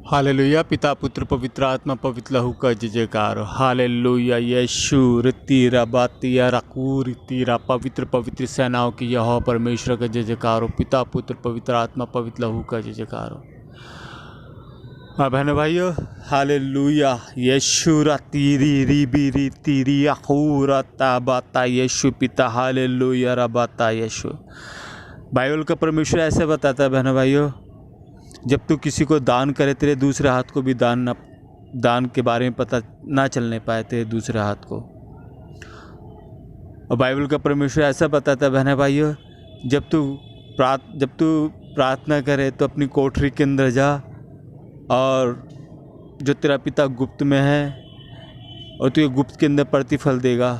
Hallelujah. पिता पुत्र पवित्र आत्मा पवित्र लहू का जय जयकार हो। हालेलुया। यीशु रीतिरा बातिया रकू रीतिरा पवित्र पवित्र सेनाओं की यहोवा परमेश्वर का जय जयकार हो। पिता पुत्र पवित्र आत्मा पवित्र लहू का जय जयकार हो। हाँ बहनों भाइयों, हालेलुया। यीशु तीरी रीबी री तीरी अखूरा ताबाता यीशु पिता। हालेलुया रबाता यीशु। बाइबल का परमेश्वर ऐसे बताता है बहनों भाइयों, जब तू किसी को दान करे तेरे दूसरे हाथ को भी दान के बारे में पता ना चलने पाए तेरे दूसरे हाथ को। और बाइबल का परमेश्वर ऐसा बताता है बहनों भाइयों, जब तू प्रार्थना करे तो अपनी कोठरी के अंदर जा और जो तेरा पिता गुप्त में है और तू ये गुप्त के अंदर प्रतिफल देगा।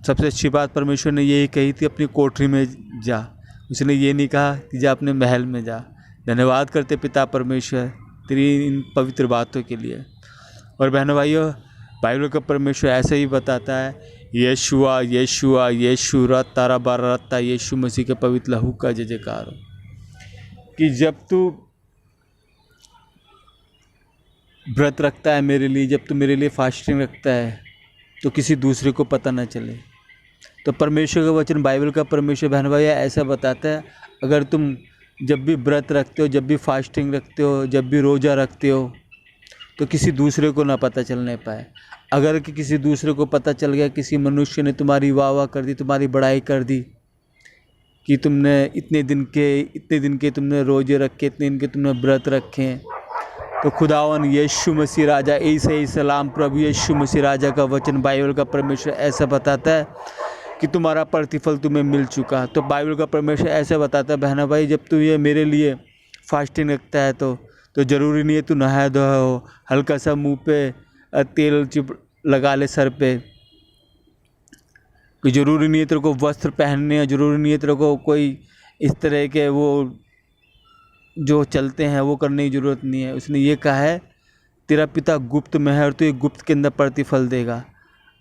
सबसे अच्छी बात परमेश्वर ने यही कही थी, अपनी कोठरी में जा। उसने ये नहीं कहा कि जा अपने महल में जा। धन्यवाद करते पिता परमेश्वर तेरी इन पवित्र बातों के लिए। और बहनों भाइयों, बाइबल का परमेश्वर ऐसे ही बताता है, यीशुआ यीशुआ यीशु तारा बारा रत्ता यीशु मसीह के पवित्र लहू का जय जयकार हो। कि जब तू व्रत रखता है मेरे लिए, जब तू मेरे लिए फास्टिंग रखता है, तो किसी दूसरे को पता ना चले। तो परमेश्वर का वचन, बाइबल का परमेश्वर बहन भाई ऐसा बताता है, अगर तुम जब भी व्रत रखते हो, जब भी फास्टिंग रखते हो, जब भी रोज़ा रखते हो, तो किसी दूसरे को ना पता चलने पाए। अगर कि किसी दूसरे को पता चल गया, किसी मनुष्य ने तुम्हारी वाह कर दी, तुम्हारी बड़ाई कर दी कि तुमने इतने दिन के तुमने रोजे रखे, इतने दिन के तुमने व्रत रखे, तो खुदावन यीशु मसीह राजा ईसा सलाम प्रभु यीशु मसीह राजा का वचन, बाइबल का परमेश्वर ऐसा बताता है कि तुम्हारा प्रतिफल तुम्हें मिल चुका। तो बाइबल का परमेश्वर ऐसे बताता है बहना भाई, जब तू ये मेरे लिए फास्टिंग रखता है तो ज़रूरी नहीं है तू नहाया धोया हो। हल्का सा मुंह पे तेल लगा ले सर पे। कि ज़रूरी नहीं है तेरे को वस्त्र पहनने हैं, ज़रूरी नहीं है तेरे को कोई इस तरह के वो जो चलते हैं वो करने की ज़रूरत नहीं है। उसने ये कहा है, तेरा पिता गुप्त में है और तू ये गुप्त के अंदर प्रतिफल देगा।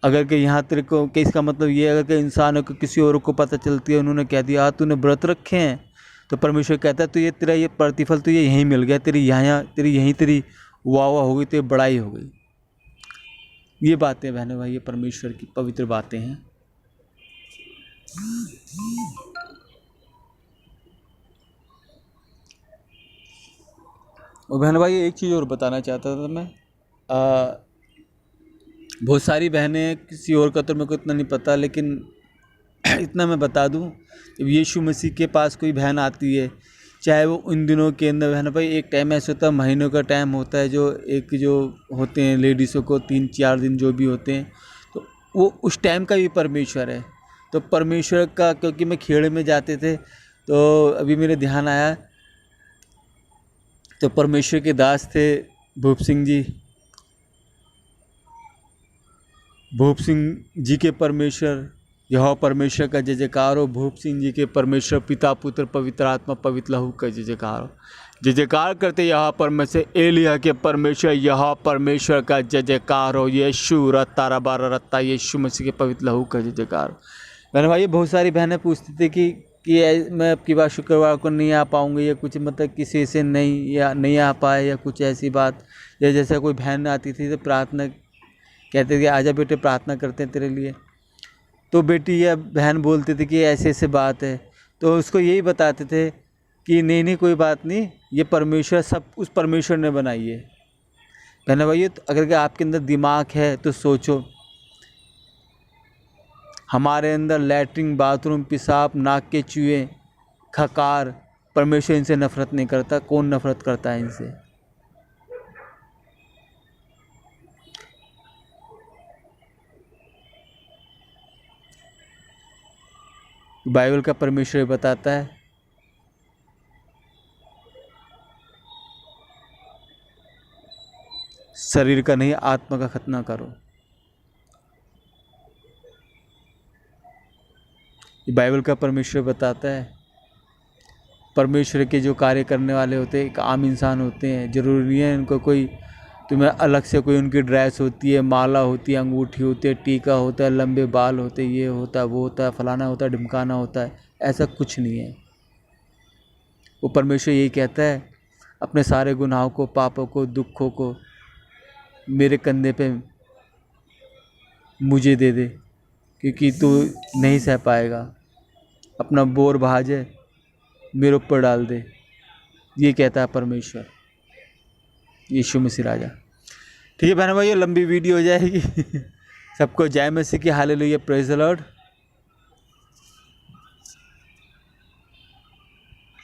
अगर कि यहाँ तेरे को कि इसका मतलब ये, अगर कि इंसानों को किसी और को पता चलती है, उन्होंने कह दिया तूने व्रत रखे हैं, तो परमेश्वर कहता है तो ये तेरा ये प्रतिफल तो ये यहीं मिल गया, तेरी वाह हो गई, तेरी बड़ाई हो गई। ये बातें बहनों भाई ये परमेश्वर की पवित्र बातें हैं। और बहन भाई एक चीज़ और बताना चाहता था मैं, बहुत सारी बहनें, किसी और का तो मेरे को इतना नहीं पता, लेकिन इतना मैं बता दूं, जब यीशु मसीह के पास कोई बहन आती है, चाहे वो उन दिनों के अंदर, बहन भाई एक टाइम ऐसा होता है, महीनों का टाइम होता है, जो होते हैं लेडीज़ों को 3-4 दिन जो भी होते हैं, तो वो उस टाइम का भी परमेश्वर है। तो परमेश्वर का, क्योंकि मैं खेड़े में जाते थे तो अभी मेरे ध्यान आया, तो परमेश्वर के दास थे भूप सिंह जी के परमेश्वर यहोवा परमेश्वर का जय जयकार हो। भूप सिंह जी के परमेश्वर पिता पुत्र पवित्र आत्मा पवित्र लहू का जय जयकार हो। जय जयकार करते यहोवा परमेश्वर एलिया के परमेश्वर यहोवा परमेश्वर का जय जयकार हो। यीशु तारा बारा रत्ता यीशु मसीह के पवित्र लहू का जय जयकार हो। मैंने भाई बहुत सारी बहनें पूछती थी कि मैं अब की बार शुक्रवार को नहीं आ पाऊँगी, या कुछ मतलब किसी से नहीं आ पाए, या कुछ ऐसी बात, या जैसे कोई बहन आती थी तो प्रार्थना कहते थे आजा बेटे प्रार्थना करते हैं तेरे लिए, तो बेटी या बहन बोलते थे कि ऐसे ऐसे बात है, तो उसको यही बताते थे कि नहीं कोई बात नहीं, ये परमेश्वर सब उस परमेश्वर ने बनाई है। बहन भाई तो अगर आपके अंदर दिमाग है तो सोचो, हमारे अंदर लैट्रिन बाथरूम पेशाब नाक के चूहे खकार, परमेश्वर इनसे नफरत नहीं करता। कौन नफरत करता है इनसे? बाइबल का परमेश्वर बताता है, शरीर का नहीं आत्मा का खतना करो। बाइबल का परमेश्वर बताता है, परमेश्वर के जो कार्य करने वाले होते हैं एक आम इंसान होते हैं। जरूरी नहीं है इनको कोई, तुम्हें अलग से कोई उनकी ड्रेस होती है, माला होती है, अंगूठी होती है, टीका होता है, लंबे बाल होते हैं, ये होता है वो होता है, फलाना होता है, ढिमकाना होता है, ऐसा कुछ नहीं है। वो परमेश्वर यही कहता है अपने सारे गुनाहों को, पापों को, दुखों को मेरे कंधे पे मुझे दे दे, क्योंकि तू नहीं सह पाएगा। अपना बोर भाजे मेरे ऊपर डाल दे, ये कहता है परमेश्वर, यीशु मसीह राजा। ठीक है बहन भाइयों, लंबी वीडियो हो जाएगी। सबको जय मसीह की, हालेलुया, प्रेज़ द लॉर्ड।